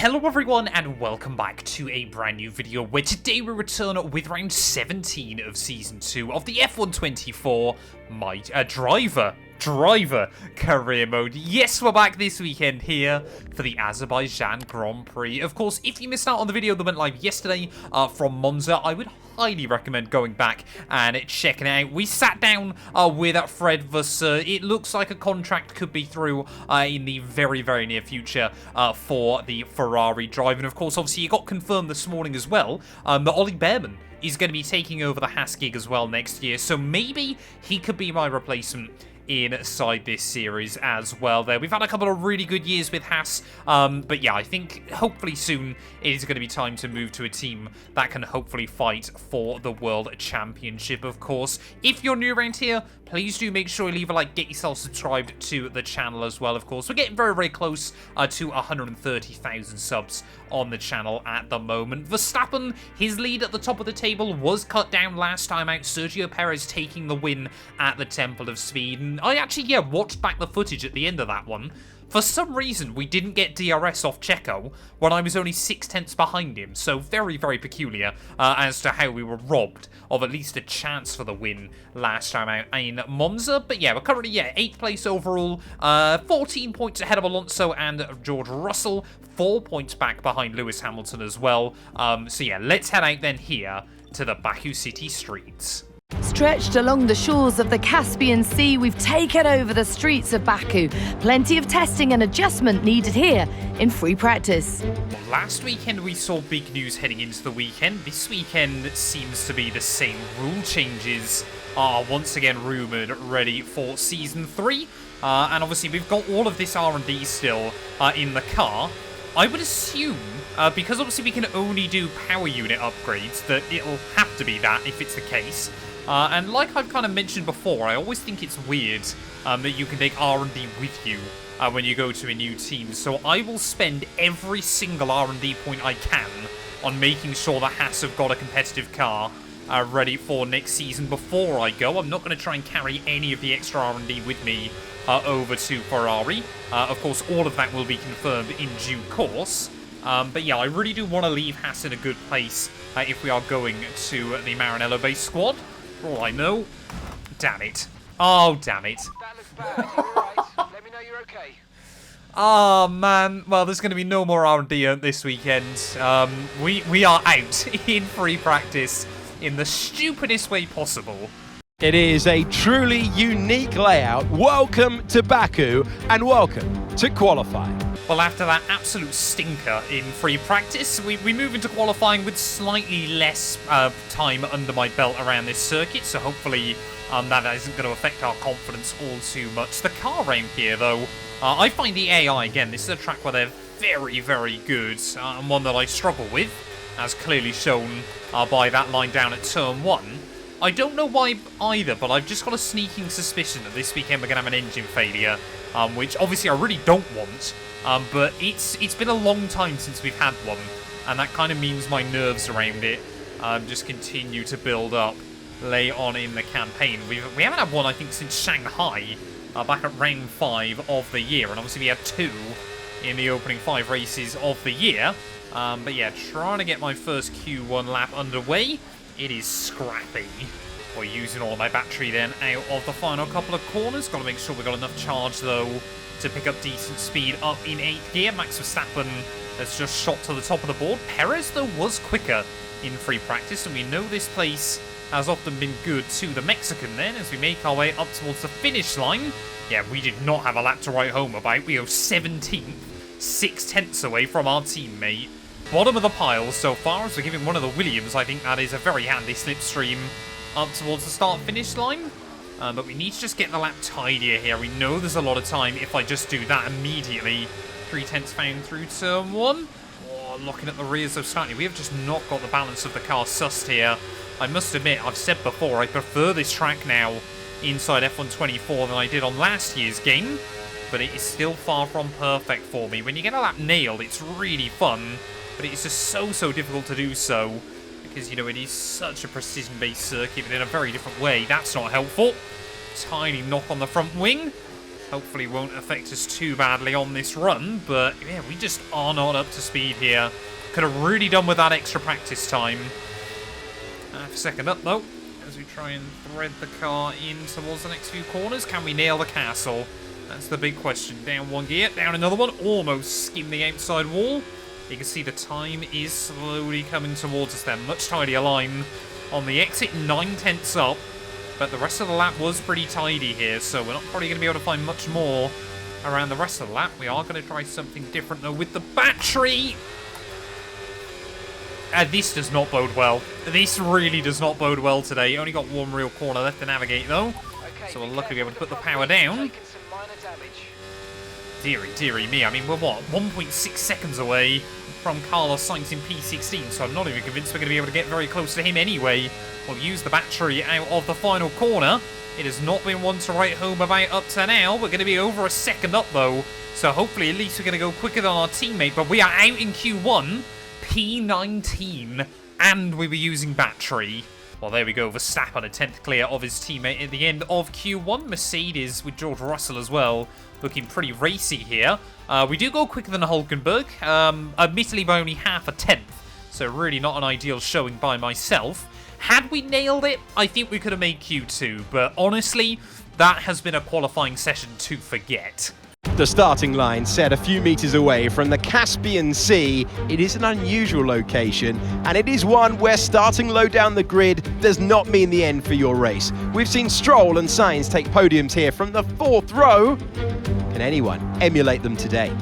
Hello everyone and welcome back to a brand new video where today we return with round 17 of season 2 of the F124 driver career mode. Yes, we're back this weekend here for the Azerbaijan Grand Prix. Of course, if you missed out on the video that went live yesterday from Monza, I would highly recommend going back and checking it out. We sat down with Fred Vasseur. It looks like a contract could be through in the very near future for the Ferrari drive. And of course, obviously, it got confirmed this morning as well that Ollie Behrman is going to be taking over the Haas gig as well next year. So maybe he could be my replacement inside this series as well there. We've had a couple of really good years with Haas, but yeah, I think hopefully soon it is going to be time to move to a team that can hopefully fight for the World Championship, of course. If you're new around here, please do make sure you leave a like, get yourself subscribed to the channel as well, of course. We're getting very close to 130,000 subs on the channel at the moment. Verstappen, his lead at the top of the table was cut down last time out. Sergio Perez taking the win at the Temple of Speed. And I actually, watched back the footage at the end of that one. For some reason, we didn't get DRS off Checo when I was only 6/10 behind him. So very peculiar as to how we were robbed of at least a chance for the win last time out in Monza. But yeah, we're currently, 8th place overall. 14 points ahead of Alonso and George Russell. 4 points back behind Lewis Hamilton as well. So yeah, let's head out then here to the Baku city streets. Stretched along the shores of the Caspian Sea, we've taken over the streets of Baku. Plenty of testing and adjustment needed here in free practice. Well, last weekend we saw big news heading into the weekend. This weekend seems to be the same. Rule changes are once again rumoured ready for Season 3. And obviously we've got all of this R&D still in the car. I would assume, because obviously we can only do power unit upgrades, that it'll have to be that if it's the case. And like I've kind of mentioned before, I always think it's weird that you can take R&D with you when you go to a new team. So I will spend every single R&D point I can on making sure that Haas have got a competitive car ready for next season before I go. I'm not going to try and carry any of the extra R&D with me over to Ferrari. Of course, all of that will be confirmed in due course. But yeah, I really do want to leave Haas in a good place if we are going to the Maranello-based squad. For all I know. Damn it. Oh, damn it. That looks bad. You're alright. Let me know you're okay. Oh, man. Well, there's going to be no more R&D this weekend. We are out in free practice in the stupidest way possible. It is a truly unique layout. Welcome to Baku and welcome to qualifying. Well, after that absolute stinker in free practice, we move into qualifying with slightly less time under my belt around this circuit, so hopefully that isn't going to affect our confidence all too much. The car around here, though, I find the AI, again, this is a track where they're very good, and one that I struggle with, as clearly shown by that line down at turn 1. I don't know why either, but I've just got a sneaking suspicion that this weekend we're going to have an engine failure, which obviously I really don't want, but it's been a long time since we've had one, and that kind of means my nerves around it just continue to build up late on in the campaign. We haven't had one, I think, since Shanghai, back at round 5 of the year, and obviously we had 2 in the opening 5 races of the year. But yeah, trying to get my first Q1 lap underway. It is scrappy. We're using all of my battery then out of the final couple of corners. Got to make sure we've got enough charge, though, to pick up decent speed up in 8th gear. Max Verstappen has just shot to the top of the board. Perez, though, was quicker in free practice, and we know this place has often been good to the Mexican then as we make our way up towards the finish line. Yeah, we did not have a lap to write home about. We go 17th, 6/10 away from our teammate. Bottom of the pile so far as we're giving one of the Williams. I think that is a very handy slipstream up towards the start-finish line. But we need to just get the lap tidier here. We know there's a lot of time if I just do that immediately. 3/10 found through turn 1. Oh, looking at the rears of slightly. We have just not got the balance of the car sussed here. I must admit, I've said before, I prefer this track now inside F124 than I did on last year's game. But it is still far from perfect for me. When you get a lap nailed, it's really fun. But it's just so difficult to do so. Because, you know, it is such a precision-based circuit, but in a very different way. That's not helpful. Tiny knock on the front wing. Hopefully won't affect us too badly on this run, but yeah, we just are not up to speed here. Could have really done with that extra practice time. Half a second up though, as we try and thread the car in towards the next few corners. Can we nail the castle? That's the big question. Down one gear, down another one, almost skim the outside wall. You can see the time is slowly coming towards us there. Much tidier line on the exit, 9/10 up. But the rest of the lap was pretty tidy here, so we're not probably going to be able to find much more around the rest of the lap. We are going to try something different though with the battery. This does not bode well. This really does not bode well today. Only got one real corner left to navigate though. So we'll luckily be able to put the power down. Deary me. I mean, we're what? 1.6 seconds away from Carlos Sainz in P16, so I'm not even convinced we're going to be able to get very close to him anyway. We'll use the battery out of the final corner. It has not been one to write home about up to now. We're going to be over a second up though, so hopefully at least we're going to go quicker than our teammate, but we are out in Q1, P19, and we were using battery. Well, there we go. Verstappen, a 10th clear of his teammate at the end of Q1. Mercedes with George Russell as well, looking pretty racy here. We do go quicker than Hulkenberg, admittedly by only half a tenth, so really not an ideal showing by myself. Had we nailed it, I think we could have made Q2, but honestly, that has been a qualifying session to forget. The starting line set a few meters away from the Caspian Sea. It is an unusual location, and it is one where starting low down the grid does not mean the end for your race. We've seen Stroll and Sainz take podiums here from the 4th row. Can anyone emulate them today?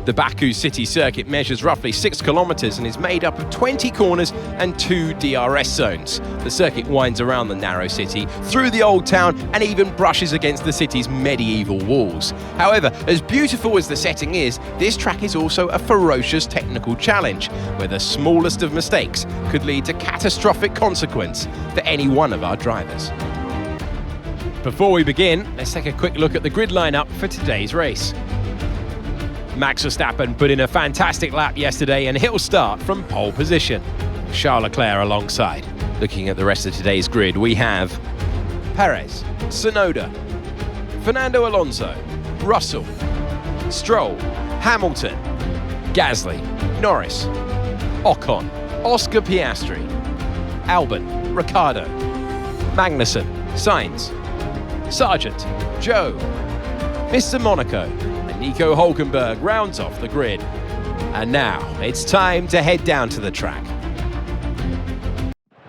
The Baku city circuit measures roughly 6 kilometers and is made up of 20 corners and 2 DRS zones. The circuit winds around the narrow city, through the old town, and even brushes against the city's medieval walls. However, as beautiful as the setting is, this track is also a ferocious technical challenge, where the smallest of mistakes could lead to catastrophic consequence for any one of our drivers. Before we begin, let's take a quick look at the grid lineup for today's race. Max Verstappen put in a fantastic lap yesterday and he'll start from pole position. Charles Leclerc alongside. Looking at the rest of today's grid, we have Perez, Tsunoda, Fernando Alonso, Russell, Stroll, Hamilton, Gasly, Norris, Ocon, Oscar Piastri, Albon, Ricciardo, Magnussen, Sainz, Sargent, Joe, Mr. Monaco, Nico Hulkenberg rounds off the grid. And now it's time to head down to the track.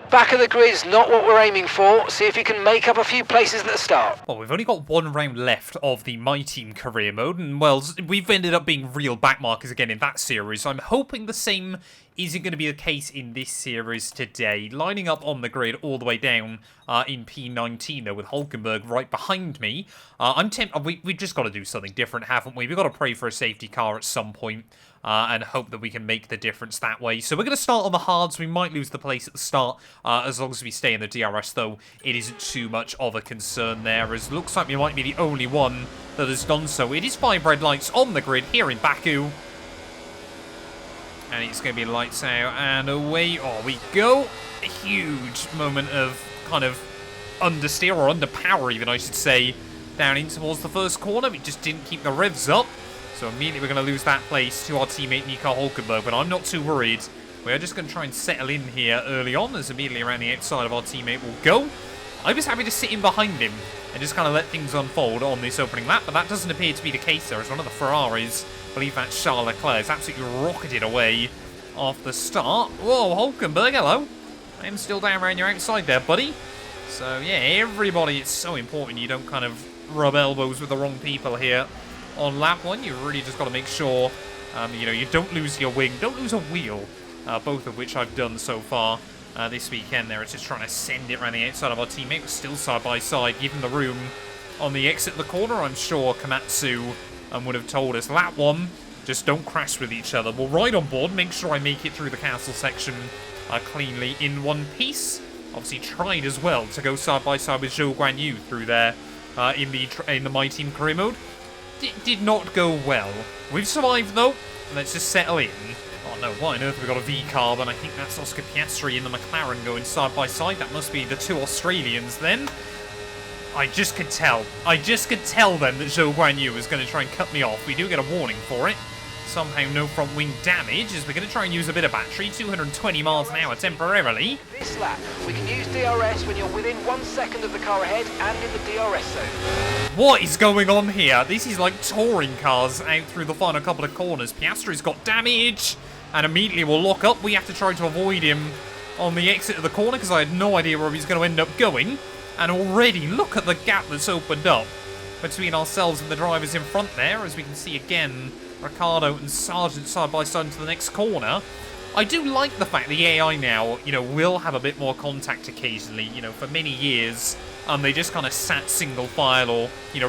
Back of the grid's not what we're aiming for. See if you can make up a few places at the start. Well, we've only got one round left of the My Team career mode, and well, we've ended up being real backmarkers again in that series. I'm hoping the same isn't going to be the case in this series today. Lining up on the grid all the way down in P19 though, with Hulkenberg right behind me. I'm tempted. We've just got to do something different, haven't we? We've got to pray for a safety car at some point. And hope that we can make the difference that way. So we're going to start on the hards. We might lose the place at the start, as long as we stay in the DRS, though it isn't too much of a concern there, as it looks like we might be the only one that has done so. It is 5 red lights on the grid here in Baku. And it's going to be lights out and away. Oh, we go. A huge moment of kind of understeer, or underpower even, I should say, down in towards the first corner. We just didn't keep the revs up. So immediately we're going to lose that place to our teammate Nico Hulkenberg, but I'm not too worried. We're just going to try and settle in here early on, as immediately around the outside of our teammate will go. I was happy to sit in behind him and just kind of let things unfold on this opening lap, but that doesn't appear to be the case there, as one of the Ferraris, I believe that's Charles Leclerc, is absolutely rocketed away off the start. Whoa, Hulkenberg, hello. I am still down around your outside there, buddy. So yeah, everybody, it's so important you don't kind of rub elbows with the wrong people here. On lap 1, you've really just got to make sure, you know, you don't lose your wing, don't lose a wheel, both of which I've done so far this weekend there. It's just trying to send it around the outside of our teammate. We're still side by side, given the room on the exit of the corner. I'm sure Komatsu would have told us. Lap 1, just don't crash with each other. We'll ride on board, make sure I make it through the castle section cleanly in one piece. Obviously tried as well to go side by side with Zhou Guanyu through there in the My Team career mode. Did not go well. We've survived though. Let's just settle in. Oh no, why on earth have we got a V-carb? And I think that's Oscar Piastri in the McLaren going side by side. That must be the 2 Australians then. I just could tell. I just could tell then that Zhou Guanyu was going to try and cut me off. We do get a warning for it. Somehow no front wing damage, as we're going to try and use a bit of battery, 220 miles an hour temporarily. This lap, we can use DRS when you're within 1 second of the car ahead and in the DRS zone. What is going on here? This is like touring cars out through the final couple of corners. Piastri's got damage, and immediately will lock up. We have to try to avoid him on the exit of the corner, because I had no idea where he's going to end up going. And already, look at the gap that's opened up between ourselves and the drivers in front there, as we can see again, Ricciardo and Sargent side by side into the next corner. I do like the fact the AI now, will have a bit more contact occasionally. For many years, they just kind of sat single file or,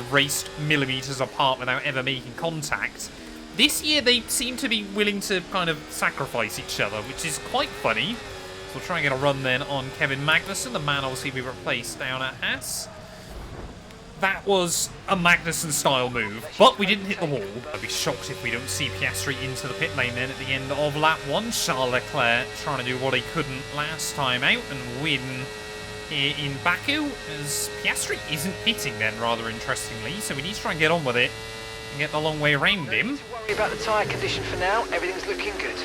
raced millimeters apart without ever making contact. This year, they seem to be willing to kind of sacrifice each other, which is quite funny. So we'll try and get a run then on Kevin Magnussen, the man obviously we replaced down at Haas. That was a Magnussen-style move, but we didn't hit the wall. I'd be shocked if we don't see Piastri into the pit lane then at the end of lap 1. Charles Leclerc trying to do what he couldn't last time out and win here in Baku, as Piastri isn't pitting then, rather interestingly, so we need to try and get on with it and get the long way around him. Don't worry about the tyre condition for now, everything's looking good.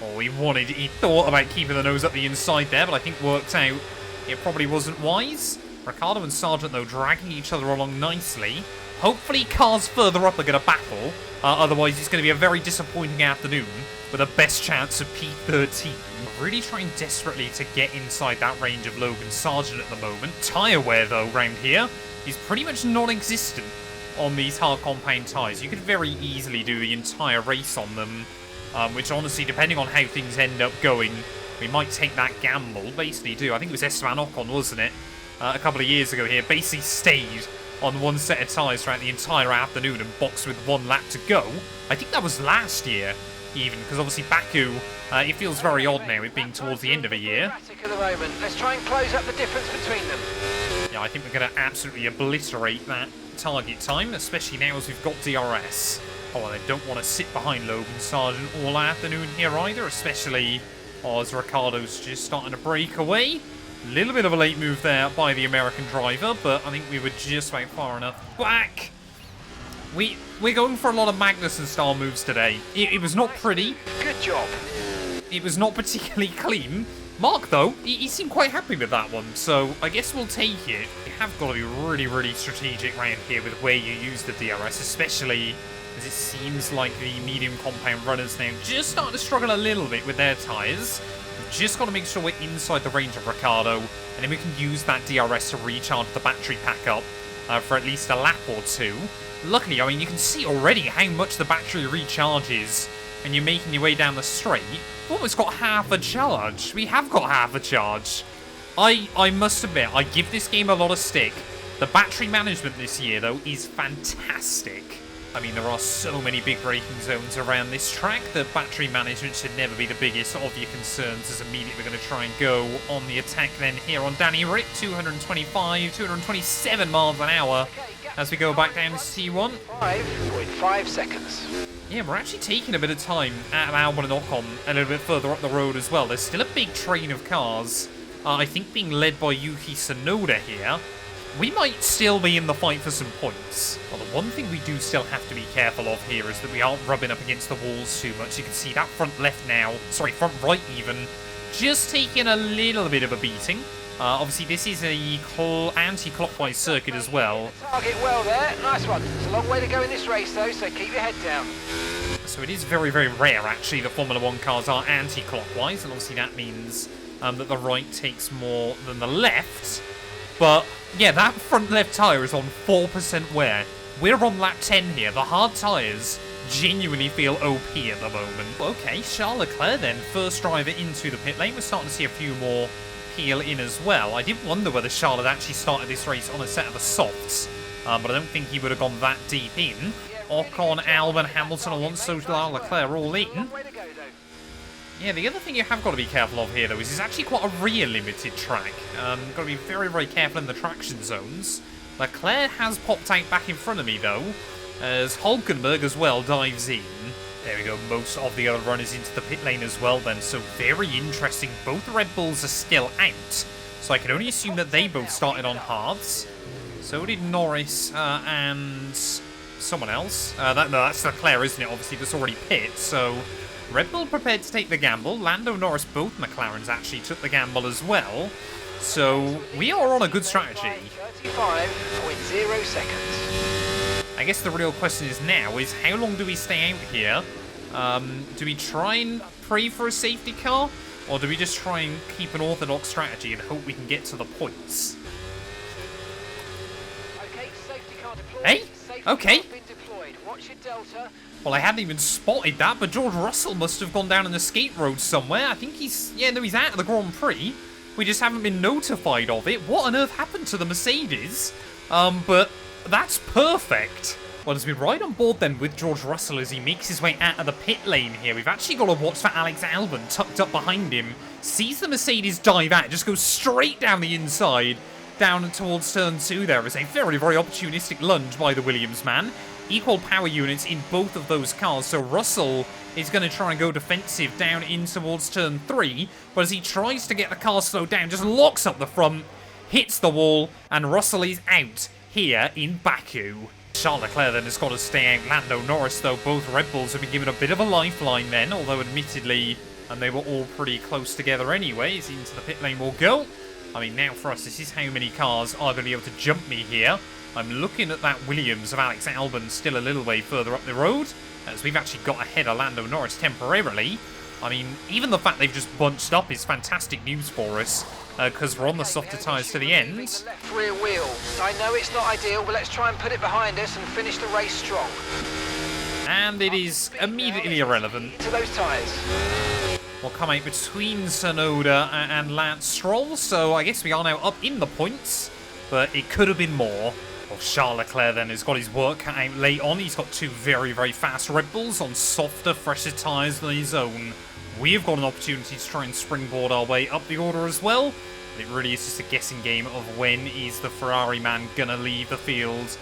Oh, he thought about keeping the nose up the inside there, but I think worked out it probably wasn't wise. Ricciardo and Sargent, though, dragging each other along nicely. Hopefully cars further up are going to battle. Otherwise, it's going to be a very disappointing afternoon with the best chance of P13. Really trying desperately to get inside that range of Logan Sargent at the moment. Tyre wear, though, round here is pretty much non-existent on these hard compound tyres. You could very easily do the entire race on them, which honestly, depending on how things end up going, we might take that gamble. Basically do. I think it was Esteban Ocon, wasn't it? A couple of years ago here, basically stayed on one set of tyres throughout the entire afternoon and boxed with 1 lap to go. I think that was last year, even, because obviously Baku, it feels very odd now, it being towards the end of a year. At the moment. Let's try and close up the difference between them. Yeah, I think we're going to absolutely obliterate that target time, especially now as we've got DRS. Oh, and I don't want to sit behind Logan Sargent all afternoon here either, especially as Ricciardo's just starting to break away. Little bit of a late move there by the American driver, but I think we were just about far enough back. We're going for a lot of Magnussen-style moves today. It was not pretty. Good job. It was not particularly clean. Mark, though, he seemed quite happy with that one, so I guess we'll take it. You have got to be really, really strategic around here with where you use the DRS, especially as it seems like the medium compound runners now just starting to struggle a little bit with their tyres. Just got to make sure we're inside the range of Ricciardo, and then we can use that DRS to recharge the battery pack up for at least a lap or two. Luckily, I mean, you can see already how much the battery recharges when you're making your way down the straight. We've almost got half a charge. We have got half a charge. I must admit, I give this game a lot of stick. The battery management this year, though, is fantastic. I mean, there are so many big braking zones around this track. The battery management should never be the biggest of your concerns, as immediately we're going to try and go on the attack then here on Danny Rick. 225, 227 miles an hour as we go back down to T1. 5.5 seconds. Yeah, we're actually taking a bit of time out of Albon and Ocon a little bit further up the road as well. There's still a big train of cars, I think being led by Yuki Tsunoda here. We might still be in the fight for some points. Well, the one thing we do still have to be careful of here is that we aren't rubbing up against the walls too much. You can see that front left now, sorry, front right even, just taking a little bit of a beating. Obviously, this is a anti-clockwise circuit as well. Target well there, nice one. It's a long way to go in this race though, so keep your head down. So it is very, very rare actually that Formula 1 cars are anti-clockwise, and obviously that means that the right takes more than the left. But yeah, that front left tyre is on 4% wear. We're on lap 10 here. The hard tyres genuinely feel OP at the moment. Okay, Charles Leclerc then, first driver into the pit lane. We're starting to see a few more peel in as well. I did wonder whether Charles had actually started this race on a set of the softs, but I don't think he would have gone that deep in. Ocon, Albon, Hamilton, Alonso, Charles Leclerc all in. Yeah, the other thing you have got to be careful of here, though, is it's actually quite a rear-limited track. Got to be very, very careful in the traction zones. Leclerc has popped out back in front of me, though, as Hulkenberg as well dives in. There we go, most of the other runners into the pit lane as well, then. So very interesting. Both Red Bulls are still out, so I can only assume that they both started on hards. So did Norris and someone else. No, that's Leclerc, isn't it? Obviously, that's already pit. So Red Bull prepared to take the gamble. Lando, Norris, both McLarens actually took the gamble as well. So we are on a good strategy. 35.0 seconds. I guess the real question is now is how long do we stay out here? Do we try and pray for a safety car? Or do we just try and keep an orthodox strategy and hope we can get to the points? Okay, safety car deployed. Hey? Safety Okay. car's been deployed. Watch your delta. Well, I hadn't even spotted that, but George Russell must have gone down an escape road somewhere. I think he's out of the Grand Prix. We just haven't been notified of it. What on earth happened to the Mercedes? But that's perfect. Well, as we ride on board then with George Russell as he makes his way out of the pit lane here, we've actually got to watch for Alex Albon tucked up behind him. Sees the Mercedes dive out, just goes straight down the inside, down towards turn 2 there. Is a very, very opportunistic lunge by the Williams man. Equal power units in both of those cars, so Russell is going to try and go defensive down in towards turn 3, but as he tries to get the car slowed down, just locks up the front, hits the wall, and Russell is out here in Baku. Charles Leclerc then has got to stay out. Lando, Norris, though, both Red Bulls have been given a bit of a lifeline then, although admittedly, and they were all pretty close together anyway, as into the pit lane will go. I mean, now for us, this is how many cars are going to be able to jump me here. I'm looking at that Williams of Alex Albon still a little way further up the road, as we've actually got ahead of Lando Norris temporarily. I mean, even the fact they've just bunched up is fantastic news for us, because we're on the softer tyres to the end. The left rear wheel. I know it's not ideal, but let's try and put it behind us and finish the race strong. And it is immediately irrelevant. To those tyres. We'll come out between Tsunoda and Lance Stroll, so I guess we are now up in the points, but it could have been more. Well, Charles Leclerc then has got his work cut out late on. He's got two very, very fast Red Bulls on softer, fresher tyres than his own. We've got an opportunity to try and springboard our way up the order as well. But it really is just a guessing game of when is the Ferrari man gonna leave the field.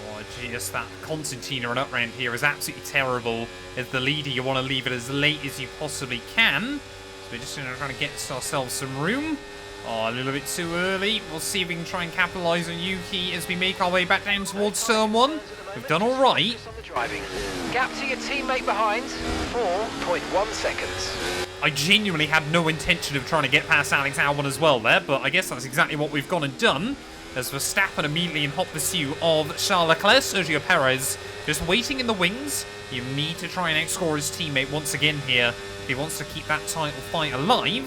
Oh, just that Constantine run up round here is absolutely terrible. As the leader, you want to leave it as late as you possibly can. So we're just going to try to get ourselves some room. Oh, a little bit too early. We'll see if we can try and capitalise on Yuki as we make our way back down towards turn 1. We've done all right. Gap to your teammate behind, 4.1 seconds. I genuinely had no intention of trying to get past Alex Albon as well there, but I guess that's exactly what we've gone and done. As Verstappen immediately in hot pursuit of Charles Leclerc, Sergio Perez just waiting in the wings. You need to try and outscore his teammate once again here if he wants to keep that title fight alive.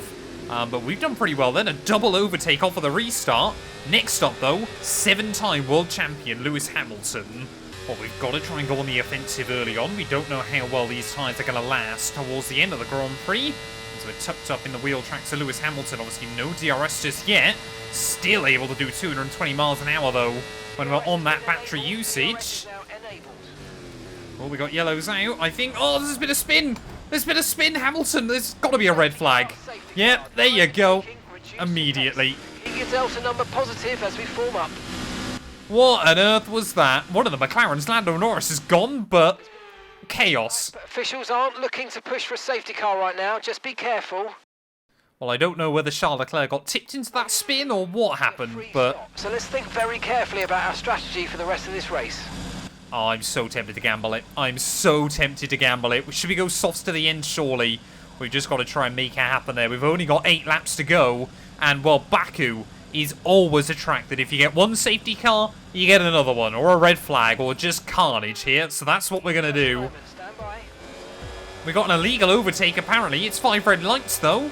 But we've done pretty well then. A double overtake off of the restart. Next up, though, 7-time world champion Lewis Hamilton. Well, we've got to try and go on the offensive early on. We don't know how well these tyres are going to last towards the end of the Grand Prix. So we're tucked up in the wheel tracks of Lewis Hamilton. Obviously, no DRS just yet. Still able to do 220 miles an hour, though, when we're on that battery usage. Well, we got yellows out, I think. Oh, there's been a spin. There's been a spin, Hamilton. There's got to be a red flag. Yep, there you go. Immediately. Keep your delta number positive as we form up. What on earth was that? One of the McLarens, Lando Norris, is gone, but chaos. But officials aren't looking to push for a safety car right now. Just be careful. Well, I don't know whether Charles Leclerc got tipped into that spin or what happened, but... So let's think very carefully about our strategy for the rest of this race. Oh, I'm so tempted to gamble it. I'm so tempted to gamble it. Should we go softs to the end, surely? We've just got to try and make it happen there. We've only got 8 laps to go, and, well, Baku is always a track that if you get one safety car, you get another one, or a red flag, or just carnage here. So that's what we're going to do. We got an illegal overtake, apparently. It's 5 red lights, though.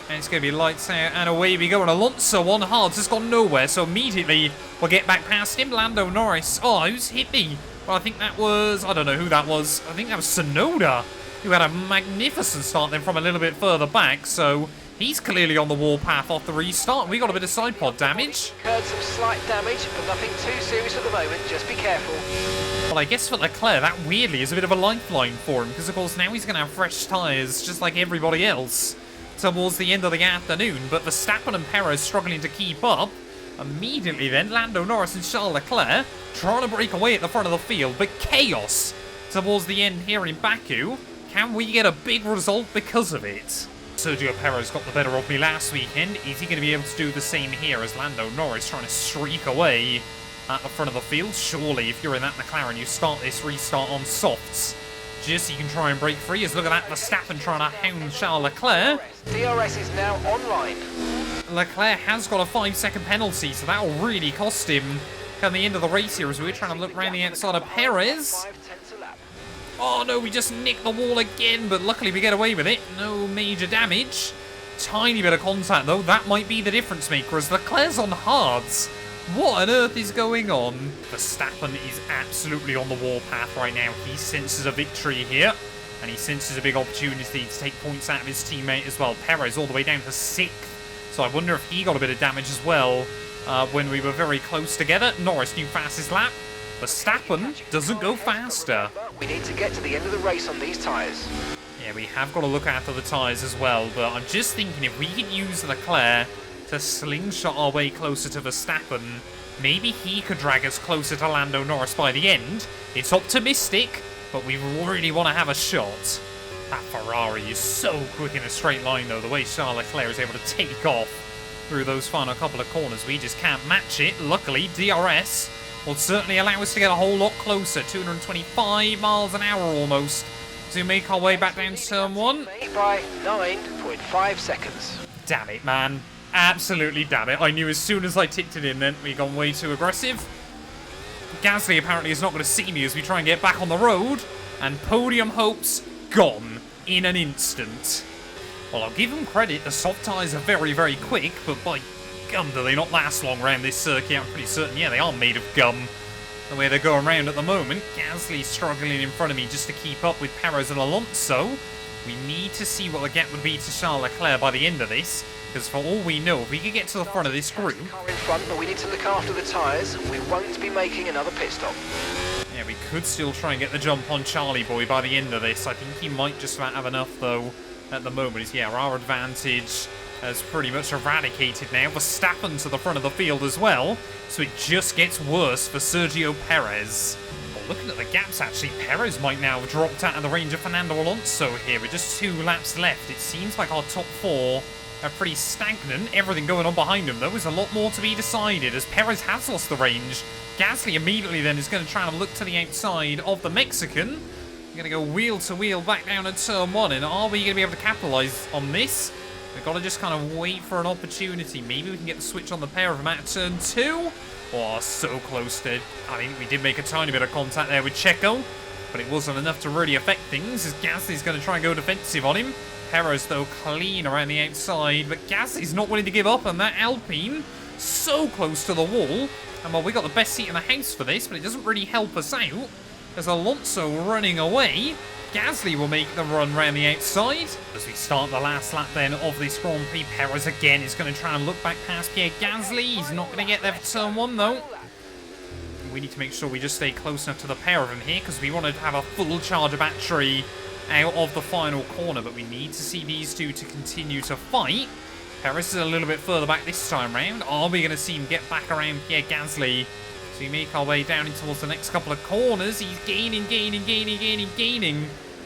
And it's going to be lights out, and away we go. And Alonso on hard has gone nowhere, so immediately we'll get back past him. Lando Norris. Oh, who's hit me? Well, I think that was... I don't know who that was. I think that was Tsunoda, who had a magnificent start then from a little bit further back, so he's clearly on the warpath off the restart. We got a bit of side pod damage. Incurred some slight damage, but nothing too serious at the moment. Just be careful. Well, I guess for Leclerc, that weirdly is a bit of a lifeline for him, because of course now he's going to have fresh tyres, just like everybody else, towards the end of the afternoon. But Verstappen and Perez struggling to keep up. Immediately then, Lando Norris and Charles Leclerc trying to break away at the front of the field, but chaos towards the end here in Baku. Can we get a big result because of it? Sergio Perez got the better of me last weekend. Is he going to be able to do the same here as Lando Norris trying to streak away at the front of the field? Surely, if you're in that McLaren, you start this restart on softs, just so you can try and break free. As look at that, Verstappen trying to hound Charles Leclerc. DRS is now online. Leclerc has got a 5-second penalty, so that'll really cost him come the end of the race here as we're trying to look around the outside of Perez. 5/10 a lap. Oh no, we just nicked the wall again, but luckily we get away with it. No major damage. Tiny bit of contact though, that might be the difference maker as Leclerc's on hards. What on earth is going on? Verstappen is absolutely on the warpath right now. He senses a victory here, and he senses a big opportunity to take points out of his teammate as well. Perez all the way down to 6th, so I wonder if he got a bit of damage as well when we were very close together. Norris, new fastest lap. Verstappen doesn't go faster. We need to get to the end of the race on these tyres. Yeah, we have got to look after the tyres as well, but I'm just thinking if we could use Leclerc to slingshot our way closer to Verstappen, maybe he could drag us closer to Lando Norris by the end. It's optimistic, but we really want to have a shot. That Ferrari is so quick in a straight line though, the way Charles Leclerc is able to take off through those final couple of corners. We just can't match it. Luckily, DRS will certainly allow us to get a whole lot closer. 225 miles an hour almost to make our way back down to turn 1. By 9.5 seconds. Damn it, man. Absolutely damn it. I knew as soon as I tipped it in then we'd gone way too aggressive. Gasly apparently is not going to see me as we try and get back on the road. And podium hopes gone in an instant. Well, I'll give him credit. The soft tyres are very, very quick, but by gum, do they not last long around this circuit? I'm pretty certain, yeah, they are made of gum. The way they're going around at the moment. Gasly struggling in front of me just to keep up with Perez and Alonso. We need to see what the gap would be to Charles Leclerc by the end of this. Because for all we know, if we could get to the front of this group... Car in front, but we need to look after the tyres. We won't be making another pit stop. Yeah, we could still try and get the jump on Charlie Boy by the end of this. I think he might just about have enough, though, at the moment. Yeah, our advantage has pretty much eradicated now. Verstappen to the front of the field as well. So it just gets worse for Sergio Perez. Well, looking at the gaps, actually, Perez might now have dropped out of the range of Fernando Alonso here with just 2 laps left. It seems like our top 4 are pretty stagnant. Everything going on behind him, though, is a lot more to be decided as Perez has lost the range. Gasly immediately then is going to try and look to the outside of the Mexican. We're going to go wheel to wheel back down at turn 1, and are we going to be able to capitalise on this? We've got to just kind of wait for an opportunity. Maybe we can get the switch on the pair of them at turn 2. Oh, so close to... I think we did make a tiny bit of contact there with Checo, but it wasn't enough to really affect things as Gasly's going to try and go defensive on him. Perez, though, clean around the outside, but Gasly's not willing to give up on that Alpine. So close to the wall. And, well, we got the best seat in the house for this, but it doesn't really help us out. There's Alonso running away. Gasly will make the run round the outside. As we start the last lap, then, of this Grand Prix, Perez again is going to try and look back past Pierre Gasly. He's not going to get there for turn 1, though. We need to make sure we just stay close enough to the pair of them here, because we want to have a full charge of battery out of the final corner, but we need to see these two to continue to fight. Perez is a little bit further back this time round. Are we going to see him get back around Pierre Gasly? So we make our way down in towards the next couple of corners. He's gaining,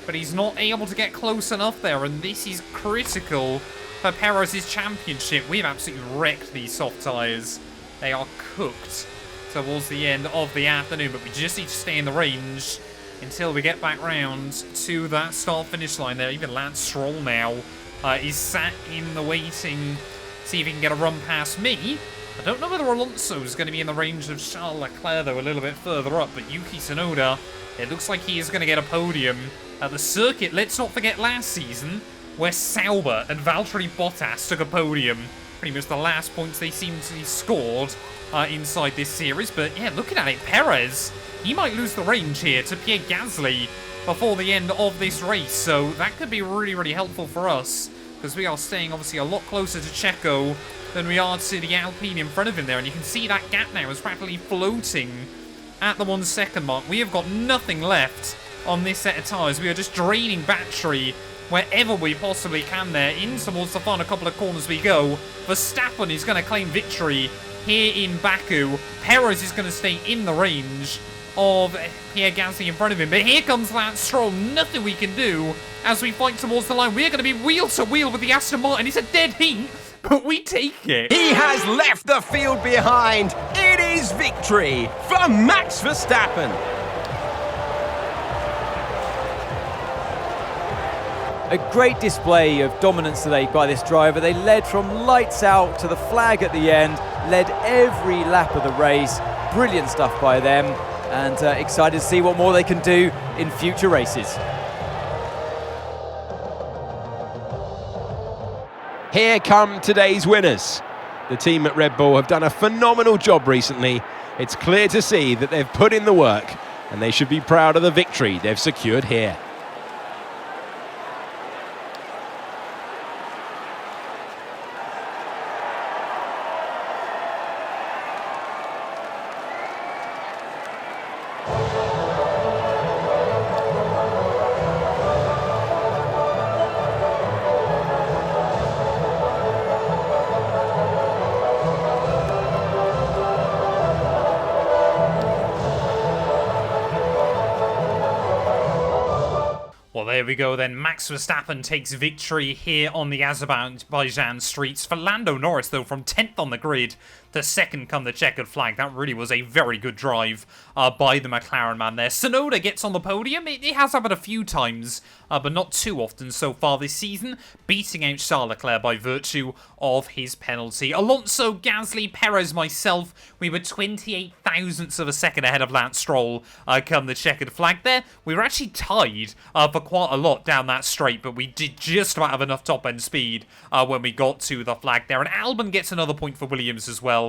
but he's not able to get close enough there, and this is critical for Perez's championship. We've absolutely wrecked these soft tyres. They are cooked towards the end of the afternoon, but we just need to stay in the range until we get back round to that start-finish line there. Even Lance Stroll now is sat in the waiting, see if he can get a run past me. I don't know whether Alonso is going to be in the range of Charles Leclerc, though, a little bit further up, but Yuki Tsunoda, it looks like he is going to get a podium at the circuit. Let's not forget last season, where Sauber and Valtteri Bottas took a podium. Pretty much the last points they seem to be scored inside this series, but yeah, looking at it, Perez, he might lose the range here to Pierre Gasly before the end of this race, so that could be really, really helpful for us, because we are staying obviously a lot closer to Checo than we are to the Alpine in front of him there, and you can see that gap now is rapidly floating at the 1 second mark. We have got nothing left on this set of tyres. We are just draining battery wherever we possibly can there. In towards the final couple of corners we go. Verstappen is going to claim victory here in Baku. Perez is going to stay in the range of Pierre Gasly in front of him. But here comes Lance Stroll. Nothing we can do as we fight towards the line. We're going to be wheel to wheel with the Aston Martin. It's a dead heat, but we take it. He has left the field behind. It is victory for Max Verstappen. A great display of dominance today by this driver. They led from lights out to the flag at the end, led every lap of the race. Brilliant stuff by them, and excited to see what more they can do in future races. Here come today's winners. The team at Red Bull have done a phenomenal job recently. It's clear to see that they've put in the work, and they should be proud of the victory they've secured here. Well, there we go then. Max Verstappen takes victory here on the Azerbaijan streets. For Lando Norris, though, from 10th on the grid to second come the checkered flag. That really was a very good drive by the McLaren man there. Tsunoda gets on the podium. It has happened a few times, but not too often so far this season, beating out Charles Leclerc by virtue of his penalty. Alonso, Gasly, Perez, myself, we were 28 thousandths of a second ahead of Lance Stroll come the checkered flag there. We were actually tied for quite a lot down that straight, but we did just about have enough top-end speed when we got to the flag there. And Albon gets another point for Williams as well.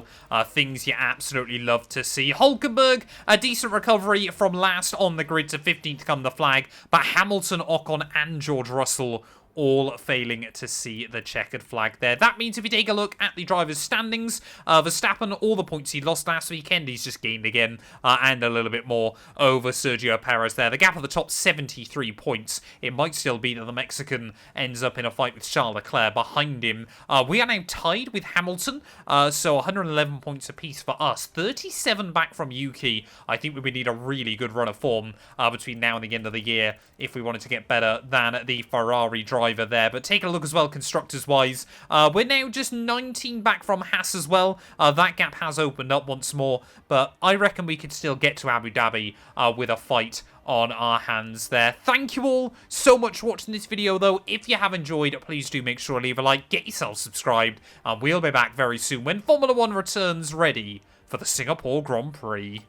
Things you absolutely love to see. Hulkenberg, a decent recovery from last on the grid to 15th come the flag, but Hamilton, Ocon and George Russell all failing to see the checkered flag there. That means if you take a look at the drivers' standings, Verstappen, all the points he lost last weekend, he's just gained again, and a little bit more over Sergio Perez there. The gap at the top, 73 points. It might still be that the Mexican ends up in a fight with Charles Leclerc behind him. We are now tied with Hamilton, so 111 points apiece for us. 37 back from Yuki. I think we would need a really good run of form between now and the end of the year if we wanted to get better than the Ferrari driver there. But take a look as well, constructors-wise. We're now just 19 back from Haas as well. That gap has opened up once more, but I reckon we could still get to Abu Dhabi with a fight on our hands there. Thank you all so much for watching this video, though. If you have enjoyed, please do make sure to leave a like, get yourself subscribed, and we'll be back very soon when Formula 1 returns ready for the Singapore Grand Prix.